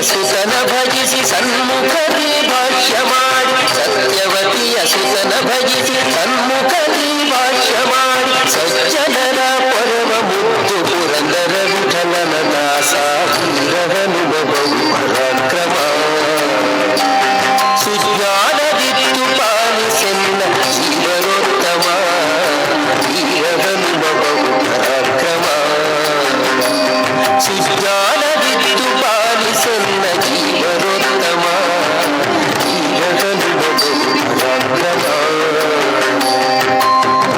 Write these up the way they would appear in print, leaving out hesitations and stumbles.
ಸುತನ ಭಜಿಸಿ ಸನ್ಮುಖದಿ ಭಾಷ್ಯ ಮಾಡಿ, ಸತ್ಯವತಿಯ ಸುತನ ಭಜಿಸಿ ಸನ್ಮುಖದಿ ಭಾಷ್ಯ ಮಾಡಿ, ಸಜ್ಜನರ ಪರಮ ಮುತ್ತು ಪುರಂದರ ವಿಠಲನ ದಾಸ ವೀರಹನುಭವವು ಪರಾಕ್ರಮ. ಸುಜ್ಞಾನದಿತ್ತು ಪಾಲಿಸೆನ್ನ ಜೀವನೋತ್ತಮ, ವೀರಹನುಭವವು ಪರಾಕ್ರಮ. ಸುಜ್ಞಾನದಿತ್ತು ಪಾಲಿಸೆನ್ನ ಜೀವನೋತ್ತಮ, ವೀರಹನುಭವವು ಪರಾಕ್ರಮ.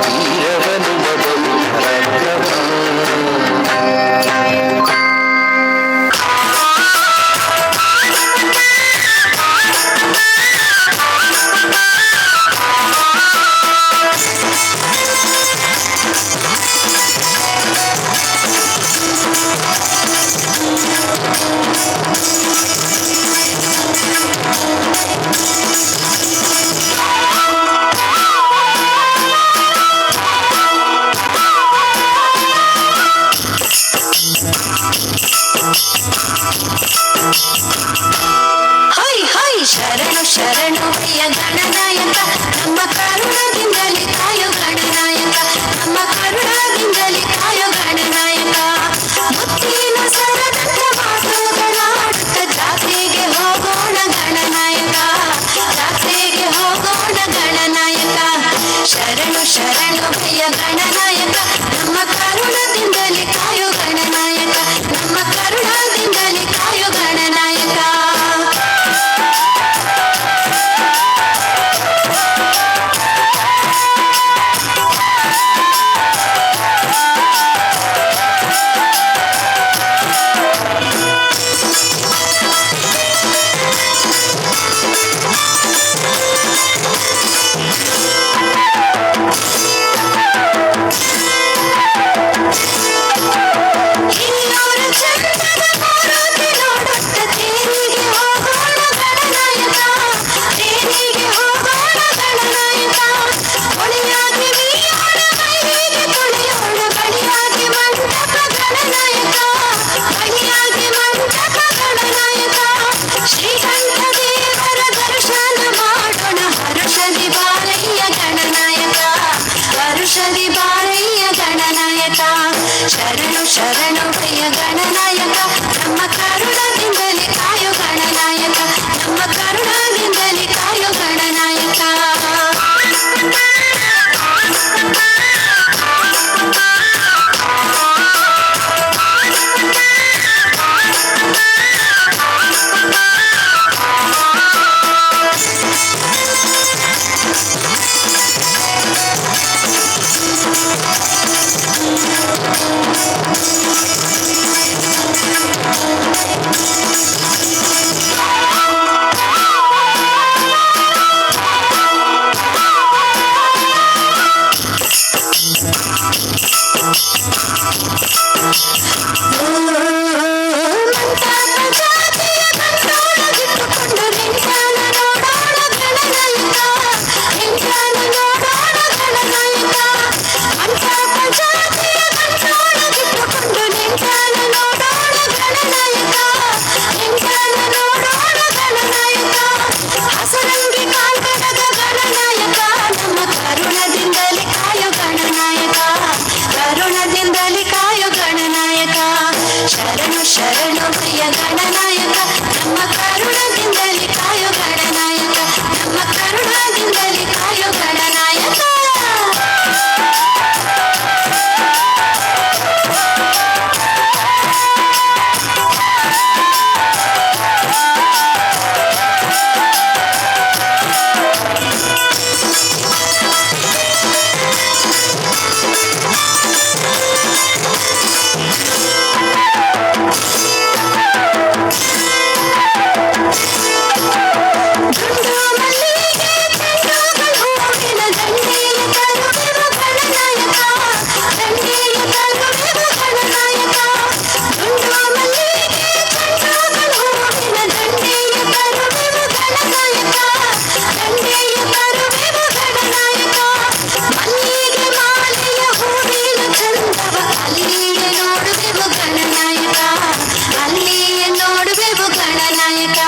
ವೀರಹನುಭವವು ಪರಾಕ್ರಮ. ಹೊಯ್ ಹೊಯ್ ಶರಣು ಶರಣು ಪ್ರಿಯ ಗಣನಾಯಕ ನಮ್ಮ ಕರುಣದಿಂದಲೇ ಕಾಯೋ ಗಣನಾಯಕ ನಮ್ಮ ಕರುಣದಿಂದಲೇ ಕಾಯೋ ಗಣನಾಯಕ ಮುತ್ತಿನ ಸರದಂತ ಮಾತುಗಳಾಡುತ್ತ ಜಾತ್ರೆಗೆ ಹೋಗೋಣ ಗಣನಾಯಕ ಜಾತ್ರೆಗೆ ಹೋಗೋಣ ಗಣನಾಯಕ ಶರಣು ಶರಣು ಪ್ರಿಯ ಗಣನಾಯಕ ನಮ್ಮ ಕರುಣದಿಂದಲೇ ಕಾಯೋ ಗಣನಾಯಕ ನಮ್ಮ ಕರುಣದಿಂದಲೇ ಕಾಯೋ ಗಣನಾಯಕ ಇನ್ನೂರು ಚಂದದ ಮೂರುತಿ ನೋಡುತ್ತ ತೇರಿಗೆ ಹೋಗೋಣ ಗಣನಾಯಕ ತೇರಿಗೆ ಹೋಗೋಣ ಗಣನಾಯಕ ಹೊಳೆಯಾಗಿ ಮೀಯೋಣ ಮೈಲಿಗೆ ತುಳಿಯೋಣ ಬಳಿಯಾಗಿ ಮಂಟಪ ಗಣನಾಯಕ ಬಳಿಯಾಗಿ ಮಂಟಪ ಗಣನಾಯಕ ಶ್ರೀಕಂಠ ದೇವರ ದರ್ಶನ ಮಾಡೋಣ ಹರುಷದಿ ಬಾರಯ್ಯ ಗಣನಾಯಕ ಹರುಷದಿ ಬಾರಯ್ಯ ಗಣನಾಯಕ ಶರಣು ಶರಣು ಪ್ರಿಯ ಗಣನಾಯಕ ನಮ್ಮ ಕರುಣದಿಂದಲೇ ಕಾಯೋ ಗಣನಾಯಕ ನಮ್ಮ ಕರುಣದಿಂದಲೇ ಕಾಯೋ ಗಣನಾಯಕ ಹಸರಂಗಿ ಕಾಲ್ಬಡದ ಗಣನಾಯಕ ನಮ್ಮ ಕರುಣದಿಂದಲೇ ಕಾಯೋ ಗಣನಾಯಕ ಕರುಣದಿಂದಲೇ ಕಾಯೋ ಗಣನಾಯಕ ಶರಣು ಶರಣು ಪ್ರಿಯ ಗಣನಾಯಕ ನಮ್ಮ ಕರುಣದಿಂದಲೇ ಕಾಯೋ ಗಣನಾಯಕ ನಮ್ಮ ಕರುಣದಿಂದಲೇ ಕಾಯೋ ಗಣನಾಯಕ ದುಂಡು ಮಲ್ಲಿಗೆ ಚೆಂಡುಗಳು ಹೂವಿನ ದಂಡೆಯ ತರುವೆವು ಗಣನಾಯಕ ದಂಡೆಯ ತರುವೆವು ಗಣನಾಯಕ ದುಂಡು ಮಲ್ಲಿಗೆ ಚೆಂಡುಗಳು ಹೂವಿನ ದಂಡೆಯ ತರುವೆವು ಗಣನಾಯಕ ದಂಡೆಯ ತರುವೆವು ಗಣನಾಯಕ ಮಲ್ಲಿಗೆ ಮಾಲೆಯ ಹೂವಿನ ಚಂದವ ಅಲ್ಲಿಯೇ ನೋಡುವೆವು ಗಣನಾಯಕ ಅಲ್ಲಿಯೇ ನೋಡುವೆವು ಗಣನಾಯಕ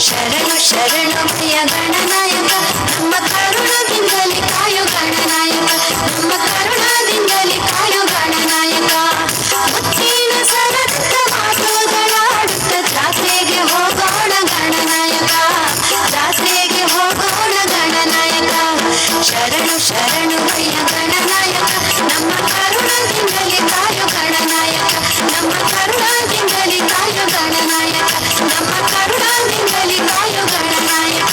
ಶರಣು ಶರಣು ಪ್ರಿಯ ಗಣನಾಯಕ ನಮ್ಮ ಕರುಣದಿಂದಲೇ ಕಾಯೋ ಗಣನಾಯಕ ನಮ್ಮ ಕರುಣದಿಂದಲೇ ಕಾಯೋ ಗಣನಾಯಕ ಮುತ್ತಿನ ಸರದಂತ ಮಾತುಗಳಾಡುತ್ತ ಜಾತ್ರೆಗೆ ಹೋಗೋಣ ಗಣನಾಯಕ ಜಾತ್ರೆಗೆ ಹೋಗೋಣ ಗಣನಾಯಕ ಶರಣು ಶರಣು ಪ್ರಿಯ ಗಣನಾಯಕ ನಮ್ಮ ಕರುಣದಿಂದಲೇ ಕಾಯೋ ಗಣನಾಯಕ ನಮ್ಮ ಕರುಣದಿಂದಲೇ ಕಾಯೋ ಗಣನಾಯಕ ನಮ್ಮ ಕರುಣದಿಂದಲೇ ಕಾಯೋ ಗಣನಾಯಕ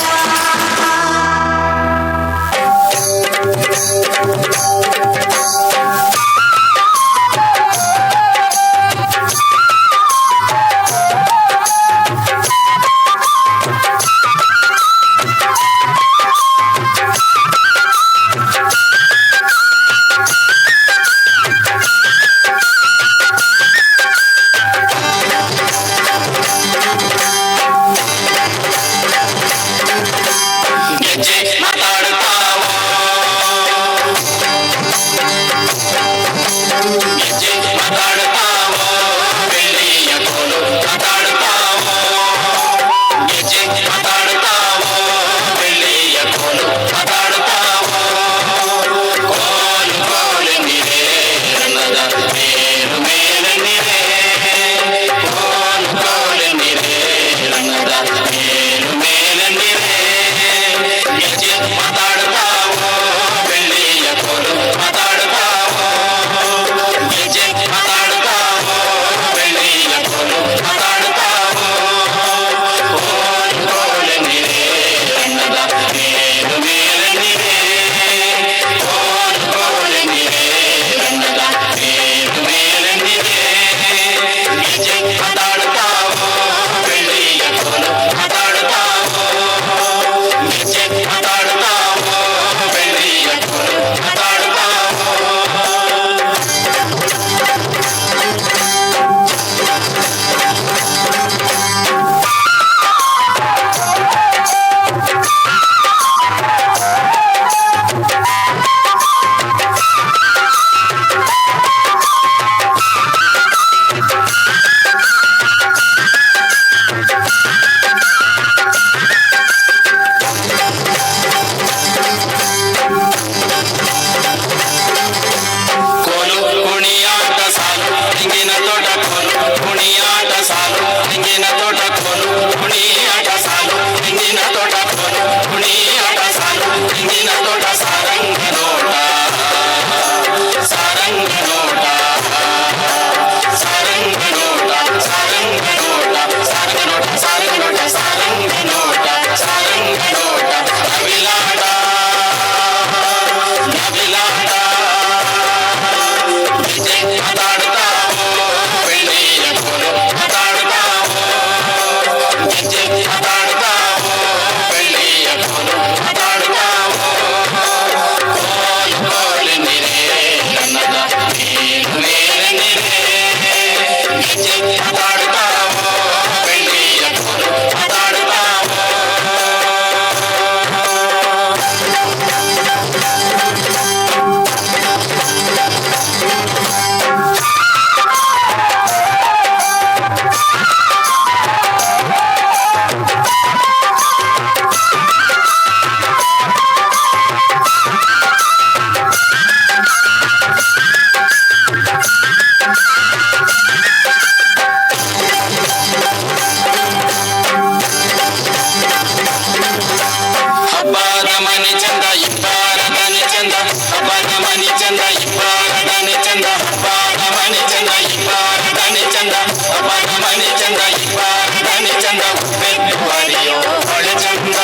ಮನೆ ಚಂದ ಇಬ್ಬಾರದನೆ ಚಂದ ಹಬ್ಬನ ಮನೆ ಚಂದ ಇಬ್ಬಾರದನೆ ಚಂದ ಹಬ್ಬನ ಮನೆ ಚಂದ ಇಬ್ಬಾರದನೆ ಚಂದ ಹಬ್ಬನ ಮನೆ ಚಂದ ಇಬ್ಬಾರದನೆ ಚಂದ ಉಪ್ಪೆದ್ದು ಹರಿಯೋ ಹೊಳೆ ಚಂದ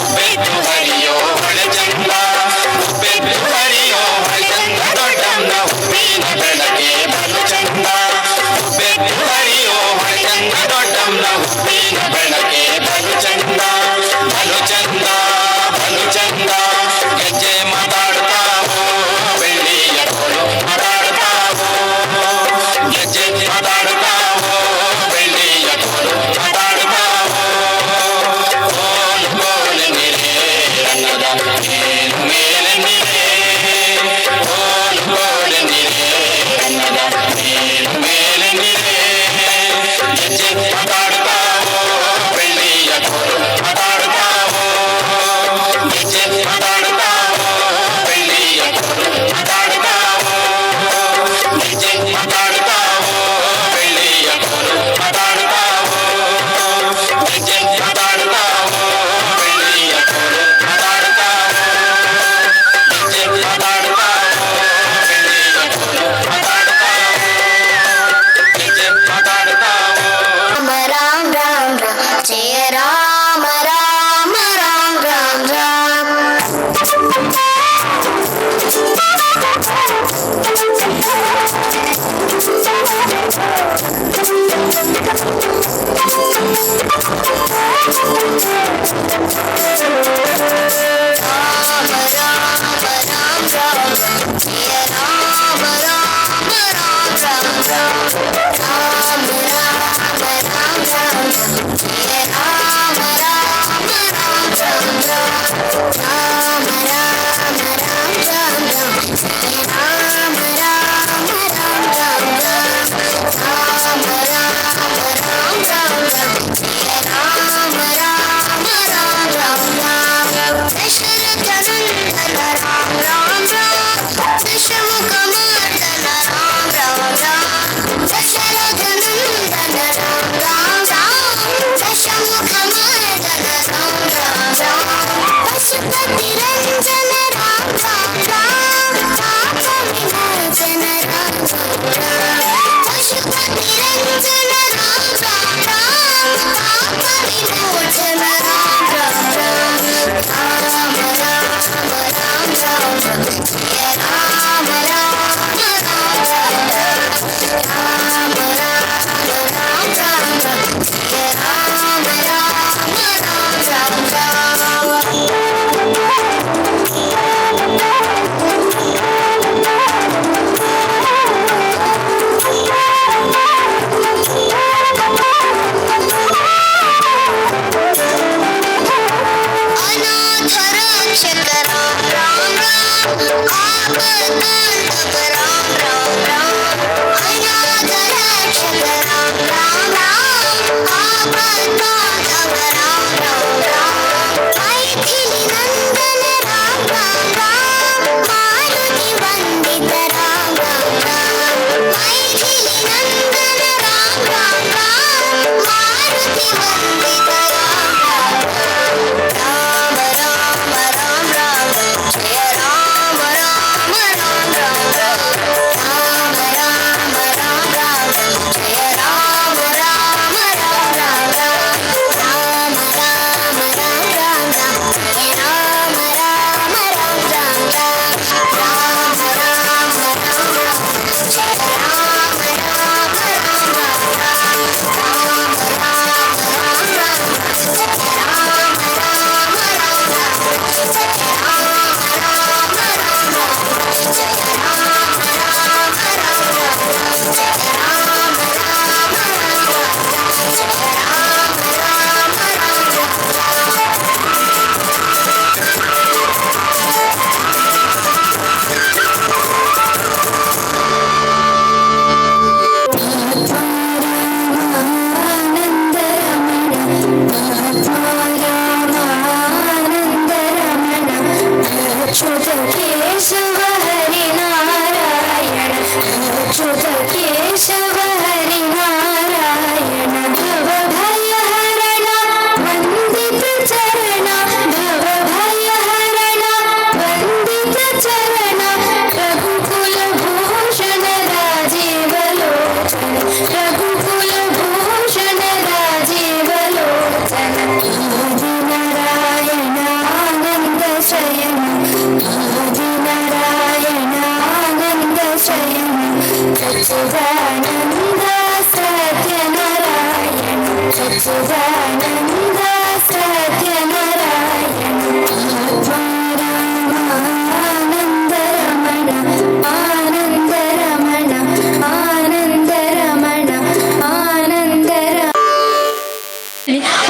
ಉಪ್ಪೆದ್ದು ಹರಿಯೋ ಹೊಳೆ ಚಂದ ಉಪ್ಪೆದ್ದು ಹರಿಯೋ ಹೊಳೆ ಚಂದ ದೊಡ್ಡಮ್ಮ ಉಪ್ಪಿನ ಬೆಳಗ್ಗೆ ಬಲು ಚಂದ ಉಪ್ಪೆದ್ದು ಹರಿಯೋ ಹೊಳೆ ಚಂದ ದೊಡ್ಡಮ್ಮ ಉಪ್ಪಿನ ಬೆಳಗ್ಗೆ ಬಲು ಚಂದ ಬಲು ಚಂದ ಬಲು ಚಂದ ಗೆಜ್ಜೆ ಮಾತಾಡ್ತಾವೋ ಬೆಳ್ಳಿಯ ಕೋಲು ಮಾತಾಡ್ತಾವೋ ಗೆಜ್ಜೆ ಮಾತಾಡ್ತಾವೋ ಬೆಳ್ಳಿಯ ಕೋಲು ಮಾತಾಡ್ತಾವೋ ಕೋಲು ಕೋಲು ನೀರೇ ಅನ್ನದ ಮೇಲು ಮೇಲೆ ನೀರೇ ಕೋಲು ಕೋಲು ನೀರೇ ಅನ್ನದ ಮೇಲು ಮೇಲೆ ನೀರೇ ಗೆಜ್ಜೆ ಮಾತಾಡ್ತಾವೋ ಬೆಳ್ಳಿಯ ಕೋಲು ಮಾತಾಡ್ತಾವೋ ಗೆಜ್ಜೆ ಮಾತಾಡ್ತಾವೋ ಬೆಳ್ಳಿಯ ಕೋಲು ಮಾತಾಡ್ತಾವೋ ಗೆಜ್ಜೆ ಮಾತಾಡ್ತಾವೋ ಬೆಳ್ಳಿಯ ಕೋಲು ಮಾತಾಡ್ತಾವೋ ಗೆಜ್ಜೆ ಮಾತಾಡ್ತಾವೋ ಬೆಳ್ಳಿಯ ಕೋಲು ಮಾತಾಡ್ತಾವೋ ಗೆಜ್ಜೆ ಮಾತಾಡ್ತಾವೋ ಬೆಳ್ಳಿಯ ಕೋಲು ಮಾತಾಡ್ತಾವೋ ಗೆಜ್ಜೆ ಮಾತಾಡ್ತಾವೋ ಅಮರ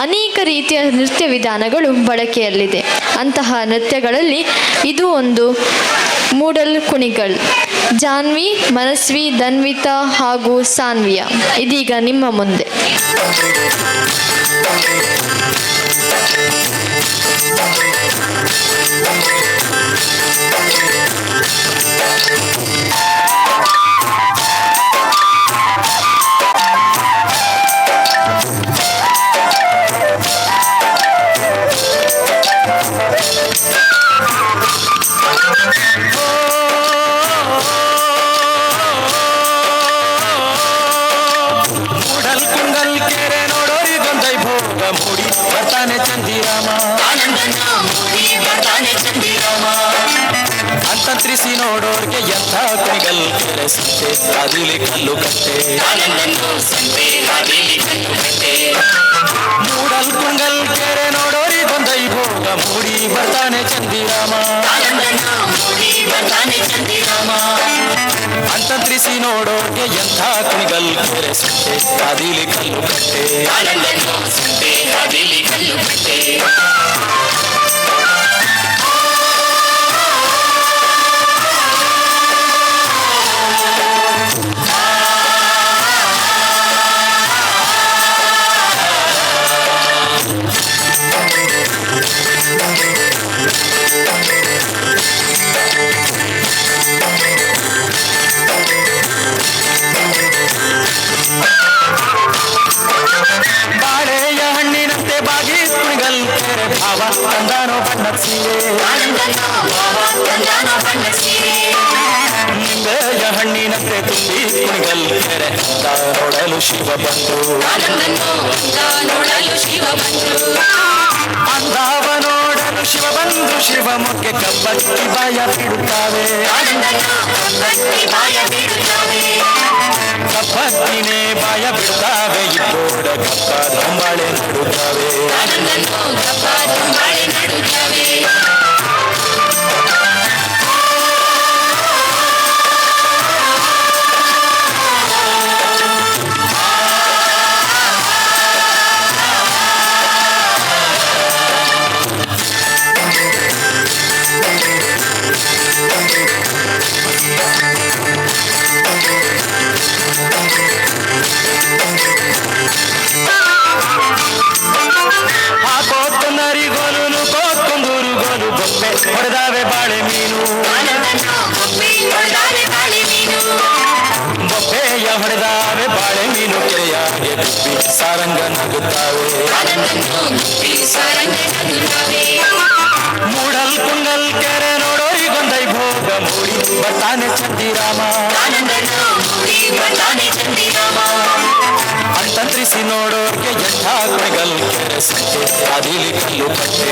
ಅನೇಕ ರೀತಿಯ ನೃತ್ಯ ವಿಧಾನಗಳು ಬಳಕೆಯಲ್ಲಿದೆ. ಅಂತಹ ನೃತ್ಯಗಳಲ್ಲಿ ಇದು ಒಂದು ಮೂಡಲ್ ಕುಣಿಗಲ್. ಜಾನ್ವಿ, ಮನಸ್ವಿ, ಧನ್ವಿತಾ ಹಾಗೂ ಸಾನ್ವಿಯಾ ಇದೀಗ ನಿಮ್ಮ ಮುಂದೆ. ಮೂಡಲ್ ಕುಂಡಲ್ ಕೆರೆ ನೋಡೋರಿ ಗೊಂದೈ ಭೋಗ ಮೂಡಿ ಬರ್ತಾನೆ ಚಂದಿರಾಮ ಅಂತಂತ್ರಿಸಿ ನೋಡೋರ್ಗೆ ಎಂಥ ಕುಣಿಗಲ್ ಕೆರೆ ಸಂತೆ ಅದಿಲಿ ಕಲ್ಲು ಕಟ್ಟೆ. ಮೂಡಲ್ ಕುಂಡಲ್ ಕೆರೆ ನೋಡೋರಿ ಗೊಂದೈ ಭೋಗ ಮೂಡಿ ಬರ್ತಾನೆ ಚಂದಿರಾಮ ಅಂತಂತ್ರಿಸಿ ನೋಡೋರ್ಗೆ ಎಂಥ ಕುಣಿಗಲ್ ಕೆರೆ ಸಂತೆ ಅದಿಲಿ ಕಲ್ಲು ಕಟ್ಟೆ. ಬಾಳೆಯ ಹಣ್ಣಿನಂತೆ ಬಾಗಿ ಕುಣಿಗಲ್ ಕೆರೆ ಭಾವ ತಂದಾನೋ ಬಣ್ಣದ ಸೀರೆ. ನಿಂಬೆಯ ಹಣ್ಣಿನಂತೆ ತುಂಬಿ ಕುಣಿಗಲ್ ಕೆರೆ ಅಂದ ನೋಡಲು ಶಿವ ಬಂದು. ಅಂದಾವ ನೋಡಲು ಶಿವ ಬಂದು ಶಿವ ಮುಖಕ್ಕೆ ಕಬ್ಬಕ್ಕಿ ಬಾಯ ಬಿಡುತ್ತಾವೆ. ಕಬ್ಬಕ್ಕಿನೇ ಬಾಯ ಬಿಡ್ತಾವೆ ಇದ್ದೋಡ ಕಪ್ಪ ದಂಬಾಳೆ ನಡುತ್ತಾವೆ. ನರಿಗೋಲು ಕೋಕೊಂದೂರು ಗೋಲು ಬೊಪ್ಪೆ ಹೊಡೆದಾವೆ ಬಾಳೆ ಮೀನು. ಬೊಪ್ಪೆಯ ಹೊಡೆದಾವೆ ಬಾಳೆ ಮೀನು ಕೆರೆಯಾಗೆ ಗುಬ್ಬಿ ಸಾರಂಗ ನಗುತ್ತಾವೆ. ಮೂಡಲ್ ಕುಂಡಲ್ ಕೆರೆ ನೋಡೋರಿ ಗೊಂದೈ ಭೋಗ ಮೂಡಿ ಬರ್ತಾನೆ ಚಂದಿರಾಮ ಅಂತಂತ್ರಿಸಿ ನೋಡೋರ್ಗೆ ಎಂಥ ಕುಣಿಗಲ್ ಕೆರೆ ಸಂತೆ ಅದಿಲಿ ಕಲ್ಲು ಕಟ್ಟೆ.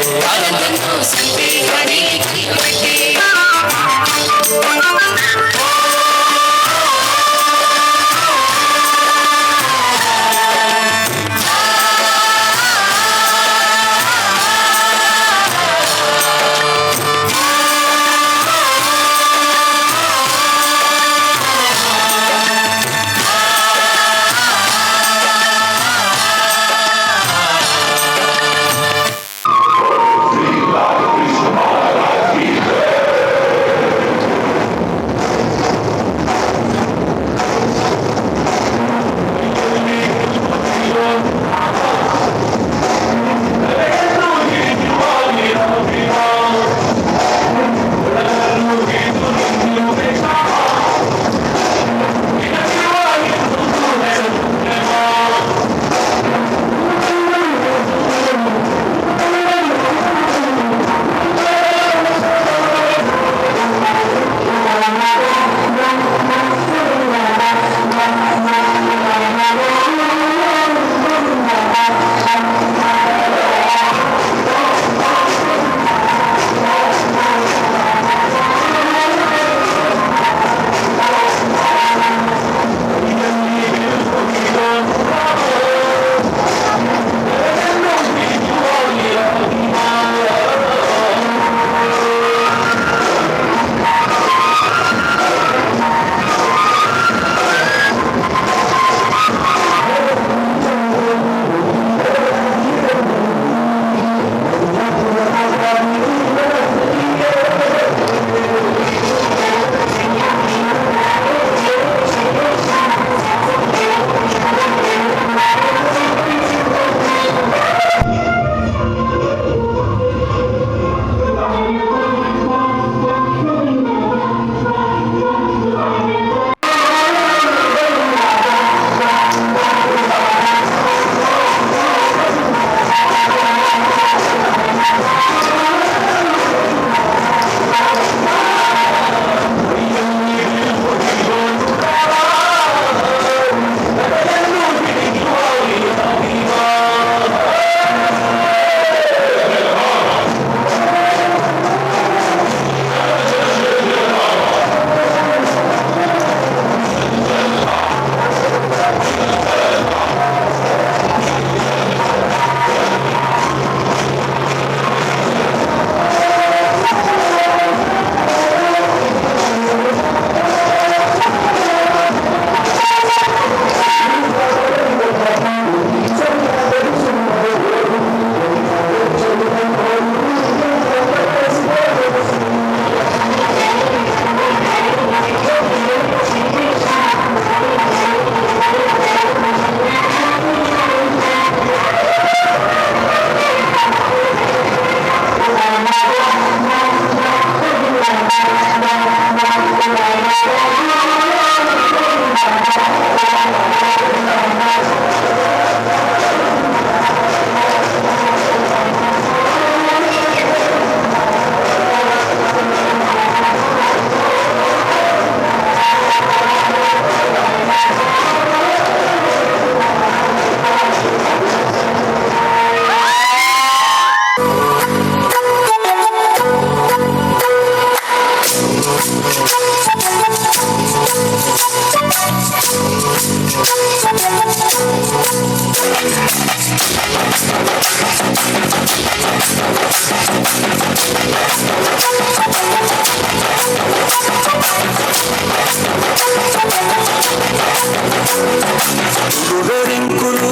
ತುಳುವೆರೆಂಕುಲು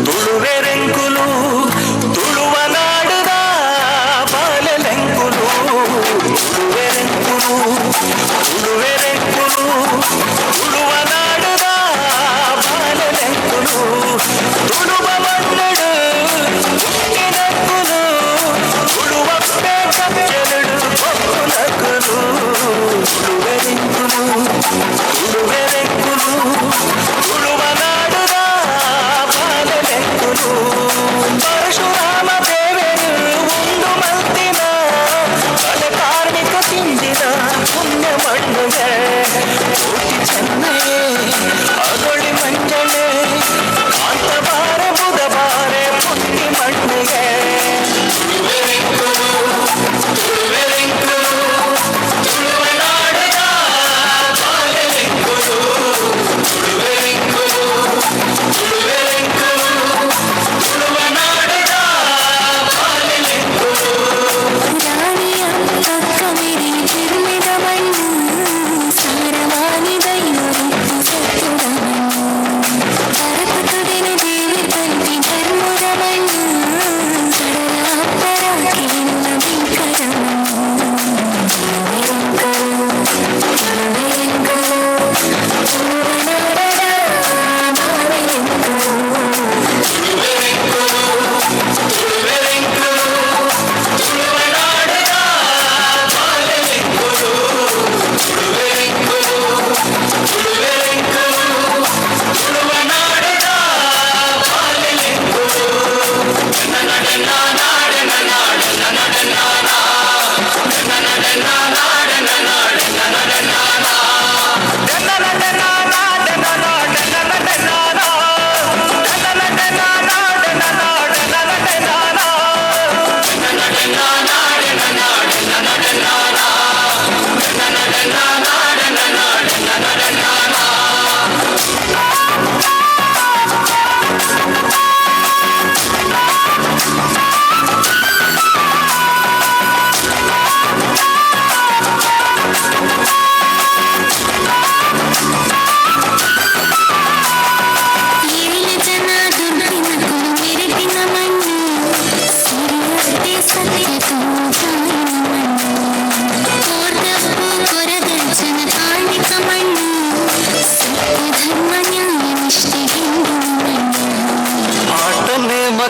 ತುಳುವೆರೆಂಕುಲು ತುಳುವ ನಾಡದ ಬಾಲೆಲೆಂಕುಲು ತುಳುವೆರೆಂಕುಲು ತುಳುವೆರೆಂಕುಲು ತುಳುವ ನಾಡದ ಬಾಲೆಲೆಂಕುಲು ತುಳುವ ಮಣ್ಣಡು ಹುಟ್ಟಿನಕ್ಕುಲು ತುಳುವ ಬೇಕಲು ಹೊಕ್ಕುನಕ್ಕುಲು ತುಳುವೆರೆಂಕುಲು ತುಳುವೆರೆಂಕುಲು ತುಳುವ ನಾಡದ ಬಾಲೆಲೆಂಕುಲು ಪರಶುರಾಮ ದೇವರು ಒಂದು ಮಲ್ತಿನ ಕಲೆ ಕಾರ್ಮಿಕ ತಿಂದಿನ ಪುಣ್ಯ ಮಣ್ಣುಗೆ ಕೋಟಿ ಚೆನ್ನಯೇ ಅಗೊಳಿ ಮಂಜಳೆ ಕಾಂತಬಾರೆ ಬುಧಬಾರೆ ಪುಟ್ಟಿ ಮಣ್ಣಿಗೆ ತುಳುವೆರೆಂಕುಲು ತುಳುವೆರೆಂಕುಲು ತುಳುವ ನಾಡದ ಬಾಲೆಲೆಂಕುಲು ತುಳುವೆರೆಂಕುಲು ತುಳುವೆರೆಂಕುಲು ತುಳುವ ನಾಡದ ಬಾಲೆಲೆಂಕುಲು ರಾಣಿಯ ಕಕ್ಕಮಿರಿ ತಿರುಳಿದ ಮಣ್ಣು ಸಾರವಾನಿ ದೈವವಿತ್ತು ಸತ್ತುದ ಮಣ್ಣು ಕರಪಟುಡಿನ ದೇವಿ ತಂತಿ ಧರ್ಮದ ಮಣ್ಣು ಕಡಲ ಅಪ್ಪರ ಕೇಳುವ ಬಿಂಕರ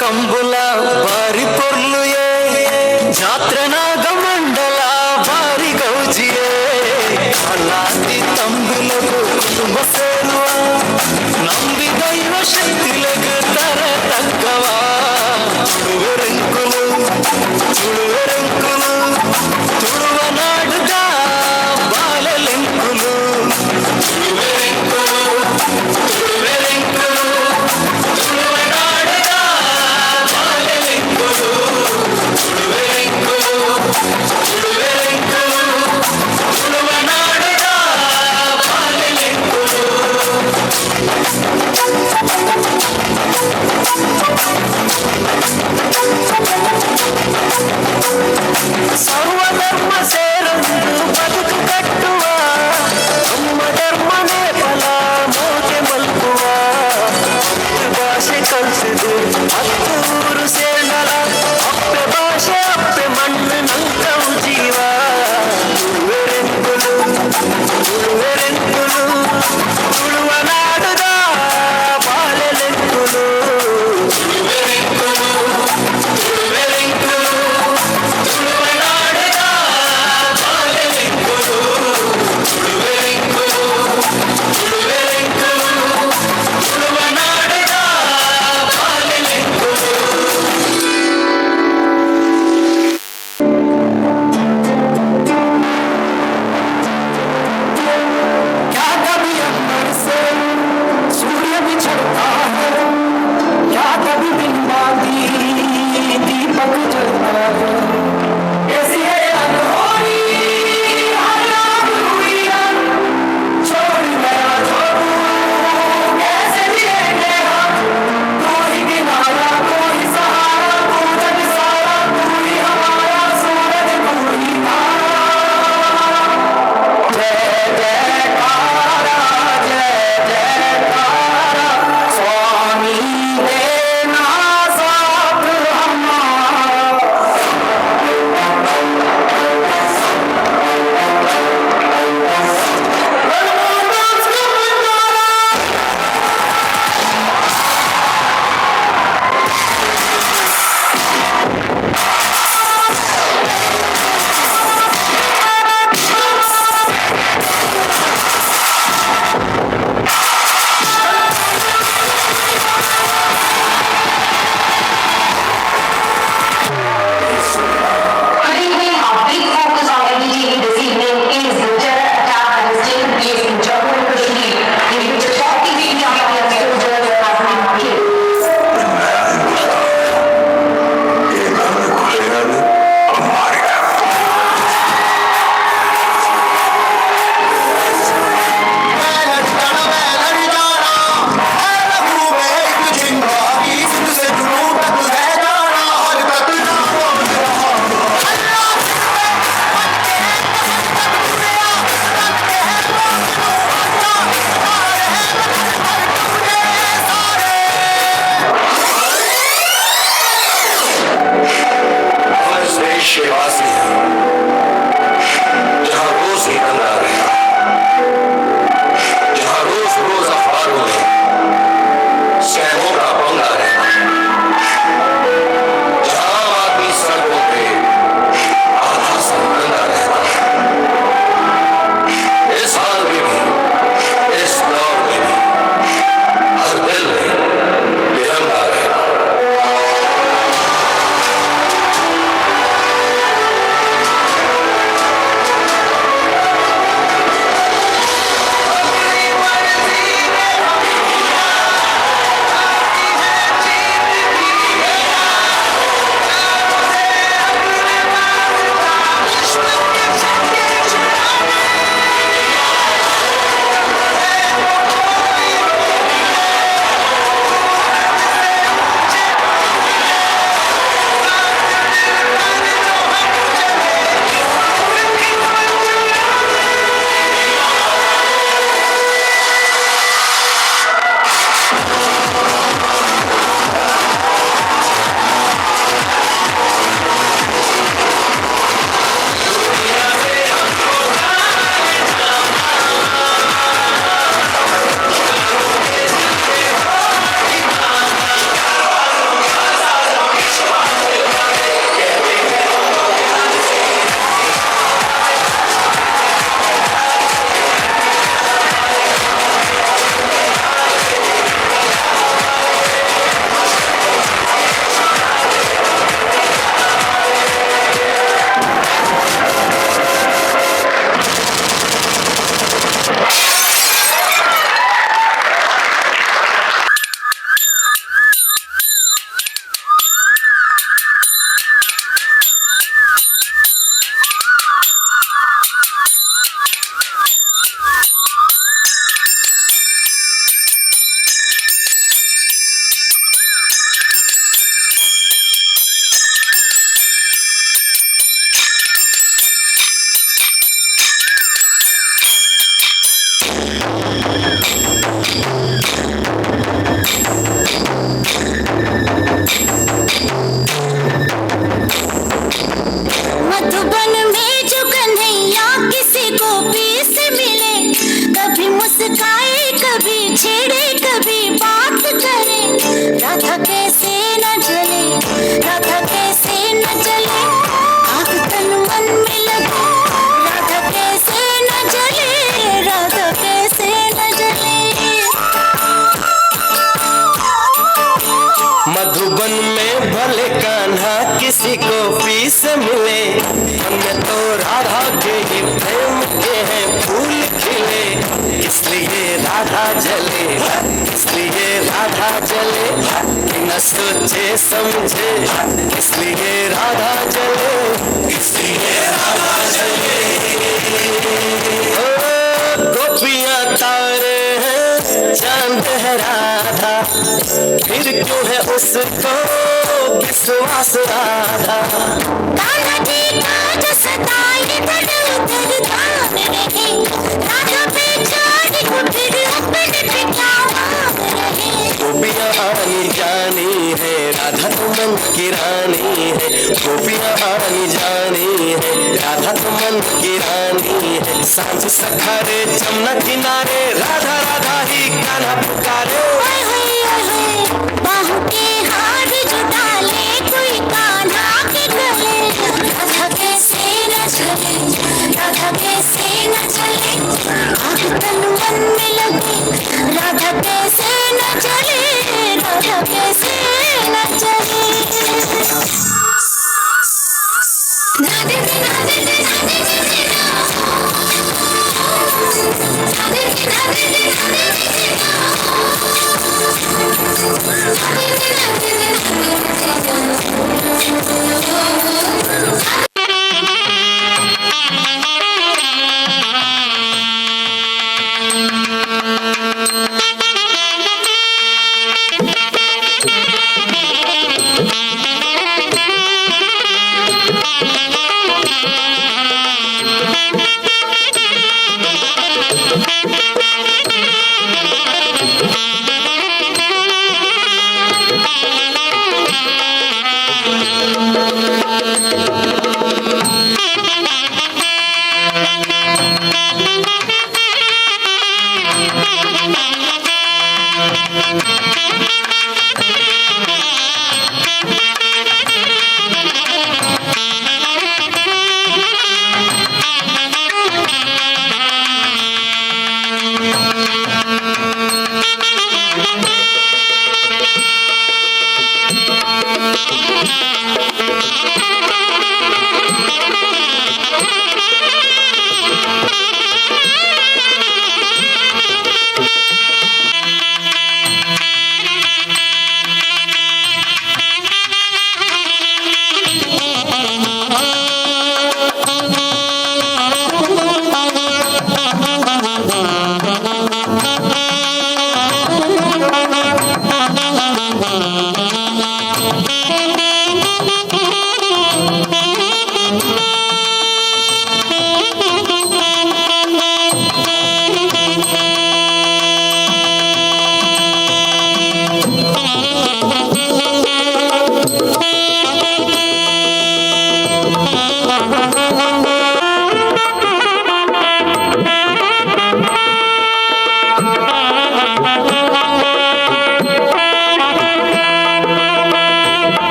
ಕಂಬುಲ ಬಾರಿ ಪೊರ್ಲುಯೇ ಜಾತ್ರನಾಗ ಮಂಡಲ ಬಾರಿ ಗೌಜಿಯೇ ಅಲ್ಲಾದಿ ತಂಬುಲಗು ಕುಟುಂಬ ಸೇರುವ ನಂಬಿ ದೈವ ಶಕ್ತಿಲಗು ತರ ತಕ್ಕವ ತುಳುವೆರೆಂಕುಲು ತುಳುವೆರೆಂಕುಲು ತುಳುವ ನಾಡದ ಬಾಲೆಲೆಂಕುಲು ತುಳುವೆರೆಂಕುಲು ತುಳುವೆರೆಂಕುಲು ತುಳುವ ನಾಡದ ಬಾಲೆಲೆಂಕುಲು ತುಳುವೆರೆಂಕುಲು ತುಳುವೆರೆಂಕುಲು ತುಳುವ ನಾಡದ ಬಾಲೆಲೆಂಕುಲು ಸರ್ವಧರ್ಮ ಸೇರೊಂದು ಬದುಕು ಕಟ್ಟುವ ನಮ್ಮ ಧರ್ಮನೇ ಫಲ ಮೋಕೆ ಮಲ್ಕುವ ಹತ್ತು ಭಾಷೆ ಕಲಿಸಿದು ಹತ್ತು ಊರು ಸೇರಲ ಅಪ್ಪೆ ಭಾಷೆ ಅಪ್ಪೆ ಮಣ್ಣು ನಂಕವು ಜೀವ ತುಳುವೆರೆಂಕುಲು ತುಳುವೆರೆಂಕುಲು ತುಳುವ ನಾಡದ ಬಾಲೆಲೆಂಕುಲು ತುಳುವೆರೆಂಕುಲು ತುಳುವೆರೆಂಕುಲು ತುಳುವ ನಾಡದ ಬಾಲೆಲೆಂಕುಲು ತುಳುವೆರೆಂಕುಲು ತುಳುವೆರೆಂಕುಲು ತುಳುವ ನಾಡದ ಬಾಲೆಲೆಂಕುಲು मधुबन में भले कान्हा किसी को पी से मिले, हमने तो राधा के ही प्रेम के हैं फूल खिले। इसलिए राधा जले, इसलिए राधा जले, न सोचे समझे, इसलिए राधा जले, इसलिए राधा जले। ओ गोपियां तारे हैं, चांद है राधा, फिर क्यों है उसको विश्वास राधा। कान्हा जी का जो सताए धड़ल करता रहे, राधा बेचारी को फिर अपने पे क्या रहे। गोपियां आनी जानी है, राधा तो मन की रानी है। गोपियां आनी जानी है, राधा तो मन की रानी है। सांझ सखारे जमुना किनारे, राधा राधा ही कान्हा पुकारे। ओए होए ओए होए, बाहों के हार जो डाले कोई कान्हा के गले। राधा कैसे न चले, राधा कैसे न चले, आग तन मन में लगे। राधा कैसे न चले, राधा कैसे न चले। राधे राधे राधे राधे